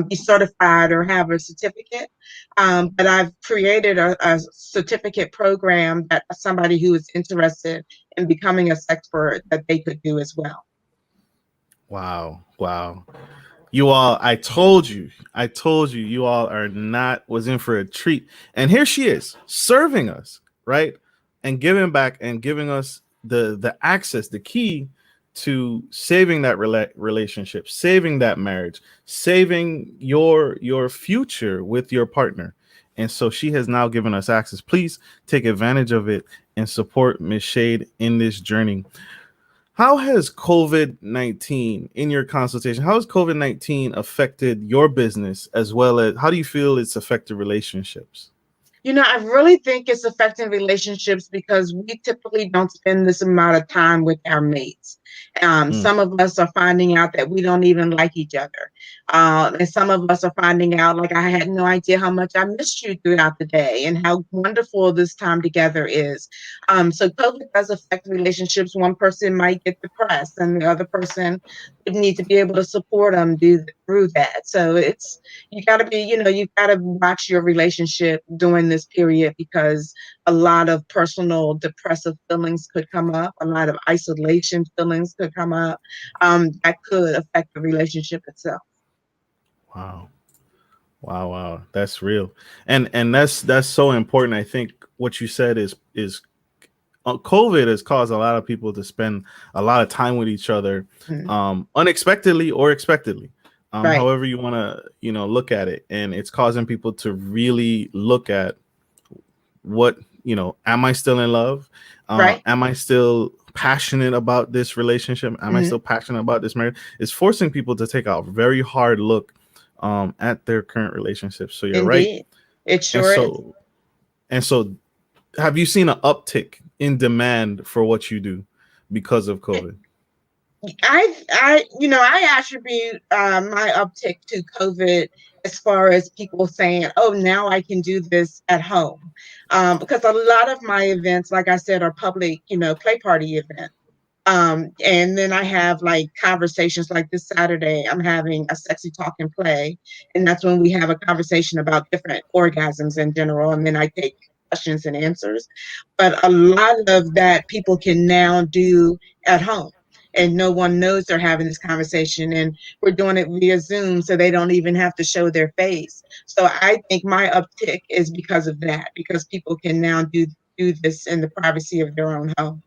be certified or have a certificate. But I've created a certificate program that somebody who is interested in becoming a sexpert that they could do as well. Wow. Wow. I told you, you all are not was in for a treat. And here she is serving us, right? And giving back and giving us the access, the key to saving that relationship, saving that marriage, saving your future with your partner. And so she has now given us access. Please take advantage of it and support Miss Shade in this journey. How has COVID-19 in your consultation, how has COVID-19 affected your business as well as how do you feel it's affected relationships? I really think it's affecting relationships because we typically don't spend this amount of time with our mates. Mm, Some of us are finding out that we don't even like each other. And some of us are finding out, like, I had no idea how much I missed you throughout the day and how wonderful this time together is. So COVID does affect relationships. One person might get depressed, and the other person would need to be able to support them through that. So it's, you got to be, you got to watch your relationship during this period, because a lot of personal depressive feelings could come up, a lot of isolation feelings could come up, that could affect the relationship itself. Wow. Wow, wow. That's real. And that's so important. I think what you said is COVID has caused a lot of people to spend a lot of time with each other, Mhm. unexpectedly or expectedly, Right, however you want to look at it. And it's causing people to really look at what, am I still in love? right. Am I still passionate about this relationship? Am I Hmm. still passionate about this marriage? It's forcing people to take a very hard look at their current relationships. So you're right. Indeed, it And sure is. so have you seen an uptick in demand for what you do because of COVID? I attribute my uptick to COVID, as far as people saying, "Oh, now I can do this at home," because a lot of my events, like I said, are public, play party events. And then I have like conversations, like this Saturday, I'm having a sexy talk and play. And that's when we have a conversation about different orgasms in general. And then I take questions and answers. But a lot of that people can now do at home. And no one knows they're having this conversation. And we're doing it via Zoom, so they don't even have to show their face. So I think my uptick is because of that, because people can now do this in the privacy of their own home.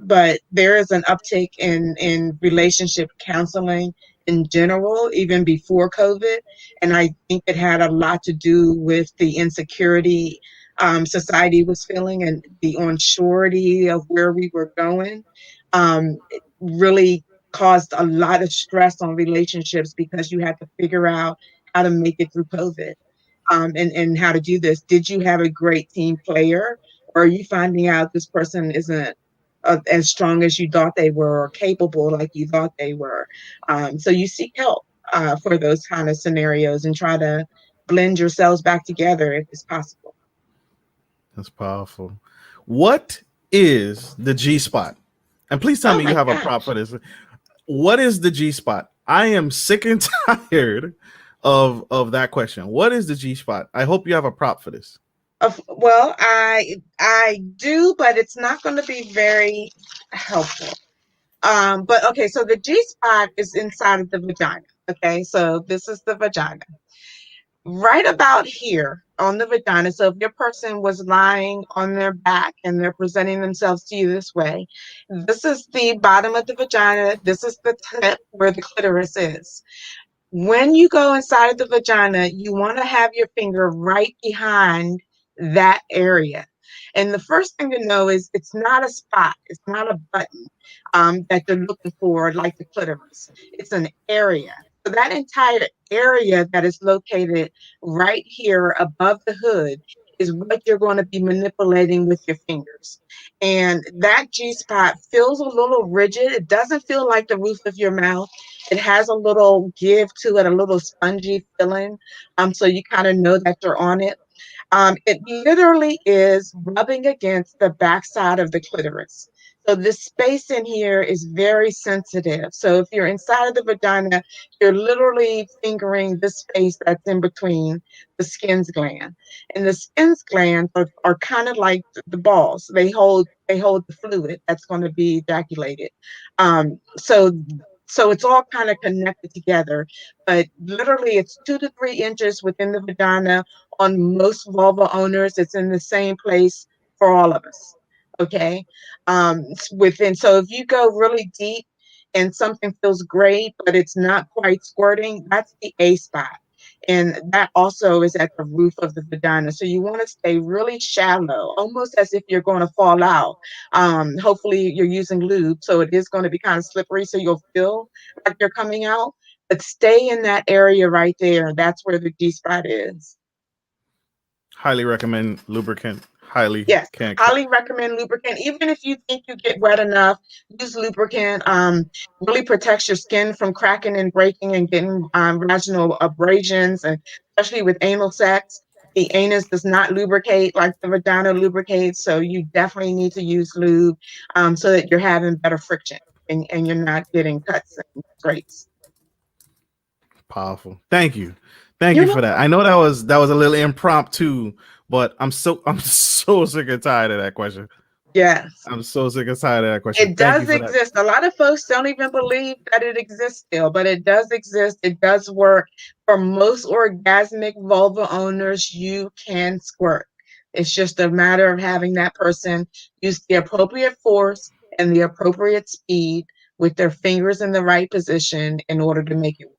But there is an uptick in relationship counseling in general, even before COVID, and I think it had a lot to do with the insecurity society was feeling, and the unsurety of where we were going. It really caused a lot of stress on relationships, because you had to figure out how to make it through COVID, and how to do this. Did you have a great team player, or are you finding out this person isn't as strong as you thought they were, or capable like you thought they were? So you seek help for those kind of scenarios, and try to blend yourselves back together if it's possible. That's powerful. What is the G spot? And please tell Oh me you my have a prop gosh. for this. What is the G spot? I am sick and tired of that question. What is the G spot? I hope you have a prop for this. Well, I do, but it's not going to be very helpful. But okay, so the G spot is inside of the vagina. Okay, so this is the vagina. Right about here on the vagina. So if your person was lying on their back and they're presenting themselves to you this way, this is the bottom of the vagina. This is the tip where the clitoris is. When you go inside of the vagina, you want to have your finger right behind that area. And the first thing to know is, it's not a spot, it's not a button that you're looking for, like the clitoris. It's an area. So that entire area that is located right here above the hood is what you're going to be manipulating with your fingers. And that G spot feels a little rigid. It doesn't feel like the roof of your mouth. It has a little give to it, a little spongy feeling. So you kind of know that you're on it. It literally is rubbing against the backside of the clitoris. So this space in here is very sensitive. So if you're inside of the vagina, you're literally fingering the space that's in between the skin's gland. And the skin's glands are kind of like the balls. They hold the fluid that's going to be ejaculated. So it's all kind of connected together. But literally, it's 2 to 3 inches within the vagina. On most vulva owners, it's in the same place for all of us. Okay. Within, so if you go really deep and something feels great, but it's not quite squirting, that's the A spot. And that also is at the roof of the vagina. So you want to stay really shallow, almost as if you're going to fall out. Hopefully you're using lube, so it is going to be kind of slippery, so you'll feel like you're coming out. But stay in that area right there. That's where the G spot is. Highly recommend Lubricant. Highly Yes, can't. highly recommend lubricant. Even if you think you get wet enough, use lubricant. Really protects your skin from cracking and breaking and getting vaginal abrasions, and especially with anal sex. The anus does not lubricate like the vagina lubricates, so you definitely need to use lube so that you're having better friction and you're not getting cuts and scrapes. Powerful. Thank you. Thank You're you for welcome. that. I know that was a little impromptu, but I'm so sick and tired of that question. Yes. I'm so sick and tired of that question. It Thank you does for that. exist. A lot of folks don't even believe that it exists still, but it does exist. It does work. For most orgasmic vulva owners, you can squirt. It's just a matter of having that person use the appropriate force and the appropriate speed with their fingers in the right position in order to make it work.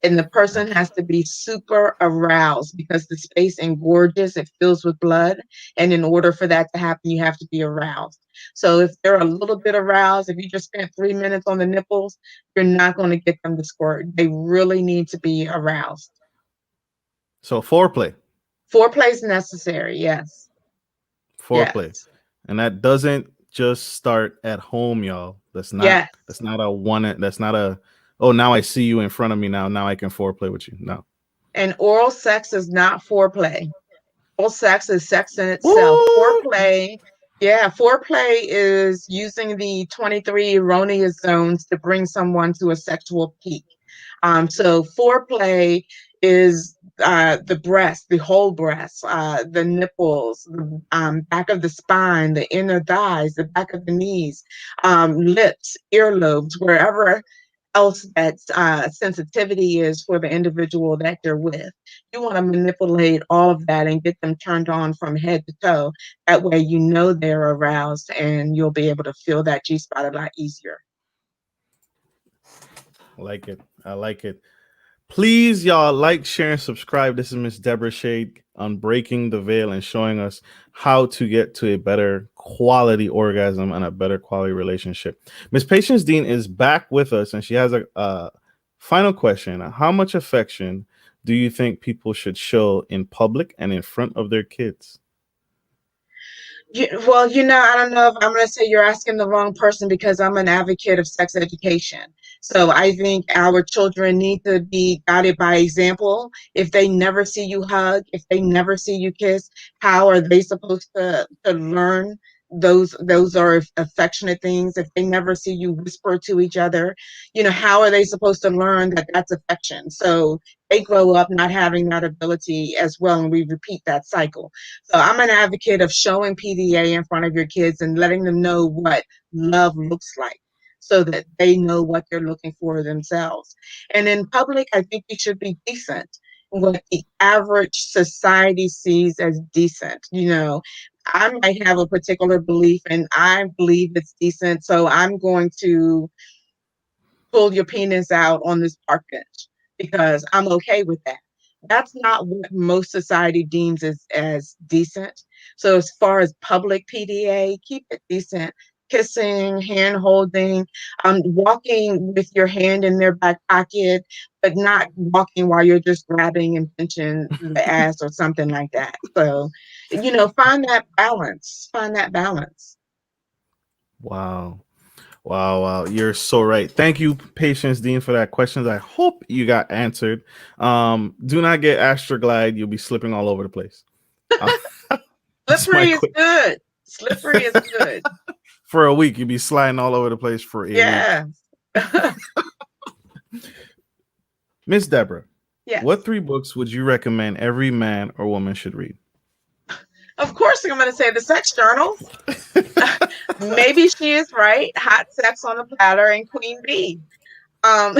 And the person has to be super aroused because the space engorges, it fills with blood. And in order for that to happen, you have to be aroused. So if they're a little bit aroused, if you just spent 3 minutes on the nipples, you're not going to get them to squirt. They really need to be aroused. So foreplay, Foreplay is necessary. Yes. foreplay, Yes. and that doesn't just start at home, y'all. That's not. Yes. That's not a one. That's not a. Oh, now I see you in front of me. Now I can foreplay with you. No. And oral sex is not foreplay. Oral sex is sex in itself. What? Foreplay, yeah, foreplay is using the 23 erroneous zones to bring someone to a sexual peak. So foreplay is the breast, the whole breast, the nipples, the back of the spine, the inner thighs, the back of the knees, lips, earlobes, wherever else that sensitivity is for the individual that you're with. You want to manipulate all of that and get them turned on from head to toe. That way, you know they're aroused and you'll be able to feel that G spot a lot easier. I like it. I like it. Please, y'all, like, share, and subscribe. This is Miss Deborah Shade on breaking the veil and showing us how to get to a better quality orgasm and a better quality relationship. Miss Patience Dean is back with us, and she has a final question. How much affection do you think people should show in public and in front of their kids? Well, I don't know if I'm going to say you're asking the wrong person because I'm an advocate of sex education. So I think our children need to be guided by example. If they never see you hug, if they never see you kiss, how are they supposed to learn those are affectionate things? If they never see you whisper to each other, how are they supposed to learn that that's affection? So they grow up not having that ability as well, and we repeat that cycle. So I'm an advocate of showing PDA in front of your kids and letting them know what love looks like so that they know what they're looking for themselves. And in public, I think you should be decent. What the average society sees as decent. I might have a particular belief and I believe it's decent. So I'm going to pull your penis out on this park bench because I'm okay with that. That's not what most society deems as decent. So as far as public PDA, keep it decent. Kissing, hand holding, walking with your hand in their back pocket, but not walking while you're just grabbing and pinching the ass or something like that. So, find that balance. Find that balance. Wow. Wow, wow. You're so right. Thank you, Patience Dean, for that questions. I hope you got answered. Do not get Astroglide. You'll be slipping all over the place. Uh, that's my Slippery is quick. good. Slippery is good. For a week, you'll be sliding all over the place for a week. Yeah. Miss Deborah, what Yes. 3 books would you recommend every man or woman should read? Of course, I'm going to say the sex journals. Maybe she is right. Hot Sex on the Platter and Queen Bee. I'm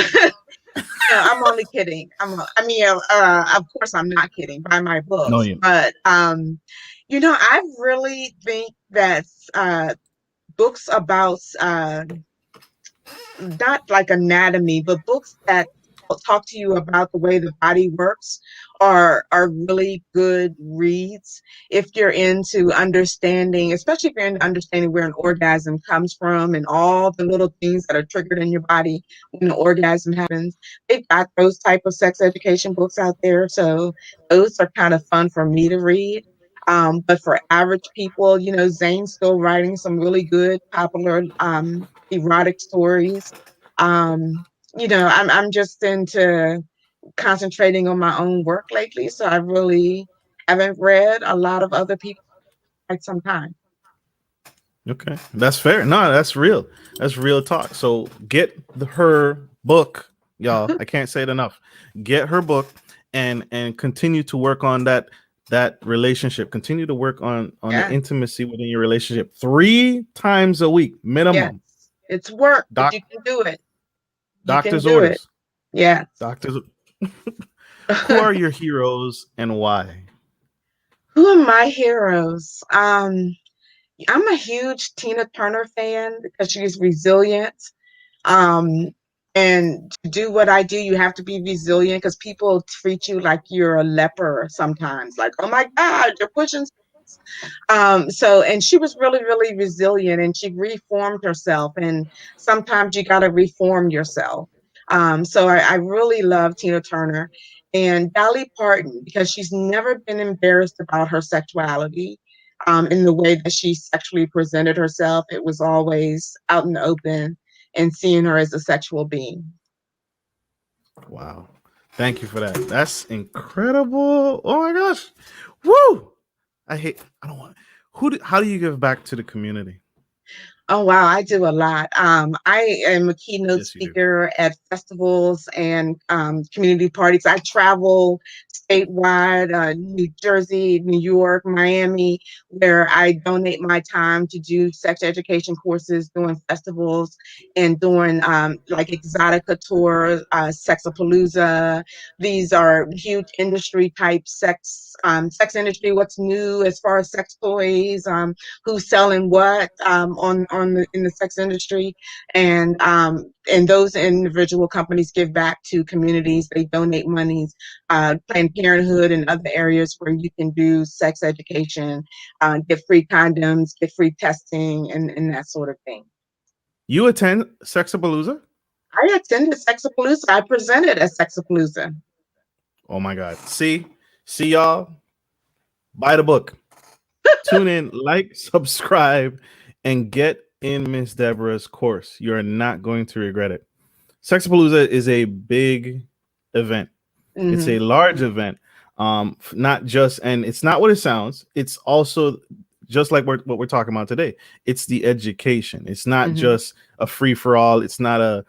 only kidding. Of course, I'm not kidding by my No, books, you. but I really think that books about not like anatomy, but books that talk to you about the way the body works are really good reads if you're into understanding, especially if you're into understanding where an orgasm comes from and all the little things that are triggered in your body when an orgasm happens. They've got those type of sex education books out there, so those are kind of fun for me to read. But for average people, Zane's still writing some really good, popular erotic stories. Um, I'm just into concentrating on my own work lately, so I really haven't read a lot of other people for quite some time. Okay, that's fair. No, that's real. That's real talk. So get her book, y'all. I can't say it enough. Get her book and continue to work on that relationship. Continue to work on the Yeah, intimacy within your relationship 3 times a week yes, minimum. it's work, but Doc you can do it. You can doctor's do it. orders. Yes. Doctors. Who are your heroes and why? Who are my heroes? I'm a huge Tina Turner fan because she's resilient. Um, and to do what I do, you have to be resilient because people treat you like you're a leper sometimes. Like, oh my God, you're pushing. And she was really, really resilient and she reformed herself. And sometimes you got to reform yourself. So I really love Tina Turner and Dolly Parton because she's never been embarrassed about her sexuality. In the way that she sexually presented herself, it was always out in the open and seeing her as a sexual being. Wow. Thank you for that. That's incredible. Oh my gosh. Woo! I don't want how do you give back to the community? Oh, wow. I do a lot. I am a keynote Yes, you do. speaker at festivals and community parties. I travel statewide, New Jersey, New York, Miami, where I donate my time to do sex education courses during festivals and doing like Exotica tour, Sexapalooza. These are huge industry type sex industry. What's new as far as sex toys? Who's selling what in the sex industry, and those individual companies give back to communities. They donate monies, Planned Parenthood and other areas where you can do sex education, get free condoms, get free testing, and that sort of thing. You attend Sexapalooza? I attended Sexapalooza. I presented at Sexapalooza. Oh my god. See y'all. Buy the book. Tune in, like, subscribe, and get in Miss Deborah's course. You're not going to regret it. Sexapalooza is a big event. It's a Hmm. large event. Not just, and it's not what it sounds. It's also just like what we're talking about today. It's the education. It's not Hmm. just a free for all. It's an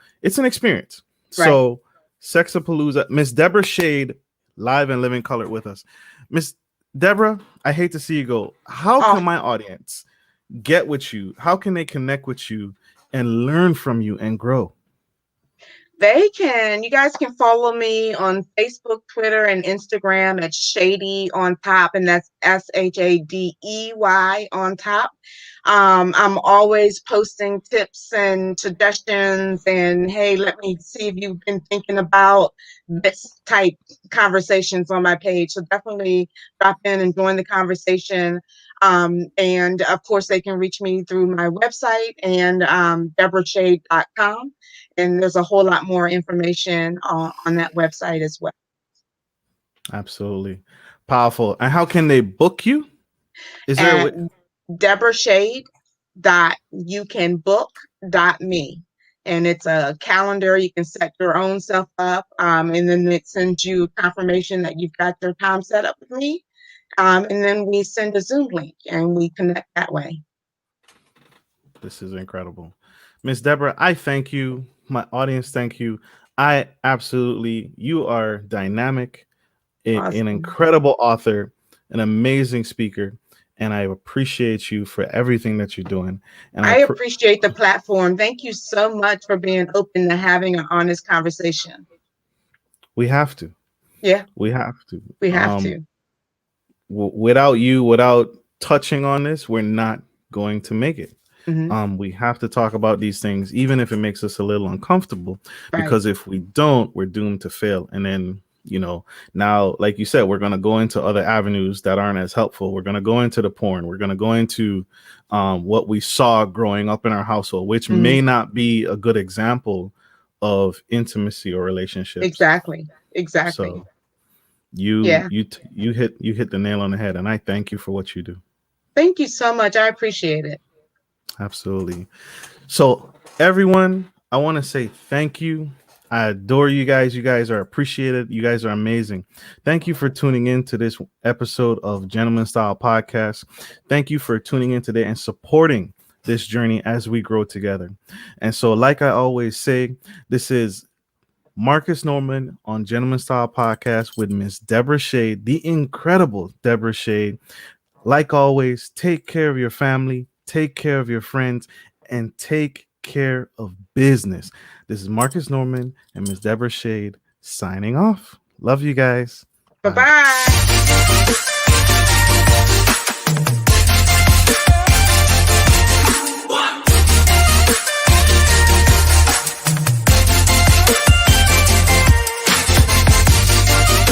experience. Right. So Sexapalooza, Miss Deborah Shade, live and living color with us. Miss Deborah, I hate to see you go. How Oh, can my audience get with you? How can they connect with you and learn from you and grow? you guys can follow me on Facebook, Twitter, and Instagram at Shady on Top, and that's SHADEY on top. I'm always posting tips and suggestions, and hey, let me see if you've been thinking about this type conversations on my page. So definitely drop in and join the conversation. And of course, they can reach me through my website and deborahshade.com. And there's a whole lot more information on that website as well. Absolutely. Powerful. And how can they book you? Is there a At way? deborahshade.youcanbook.me. And it's a calendar. You can set your own stuff up, and then it sends you confirmation that you've got your time set up with me. And then we send a Zoom link and we connect that way. This is incredible. Miss Deborah, I thank you. My audience, thank you. You are dynamic, an Awesome. incredible author, an amazing speaker, and I appreciate you for everything that you're doing. And I appreciate the platform. Thank you so much for being open to having an honest conversation. we have to, Yeah, we have to. we have to. Without you, without touching on this, we're not going to make it. Hmm. We have to talk about these things, even if it makes us a little uncomfortable, Right. because if we don't, we're doomed to fail. And then, now, like you said, we're going to go into other avenues that aren't as helpful. We're going to go into the porn. We're going to go into what we saw growing up in our household, which Hmm. may not be a good example of intimacy or relationships. Exactly. Exactly. So Yeah. You hit the nail on the head, and I thank you for what you do. Thank you so much. I appreciate it. Absolutely. So, everyone, I want to say thank you. I adore you guys. You guys are appreciated. You guys are amazing. Thank you for tuning in to this episode of Gentleman Style Podcast. Thank you for tuning in today and supporting this journey as we grow together. And so, like I always say, this is Marcus Norman on Gentleman Style Podcast with Miss Deborah Shade, the incredible Deborah Shade. Like always, take care of your family, take care of your friends, and take care of business. This is Marcus Norman and Miss Deborah Shade signing off. Love you guys. Bye-bye.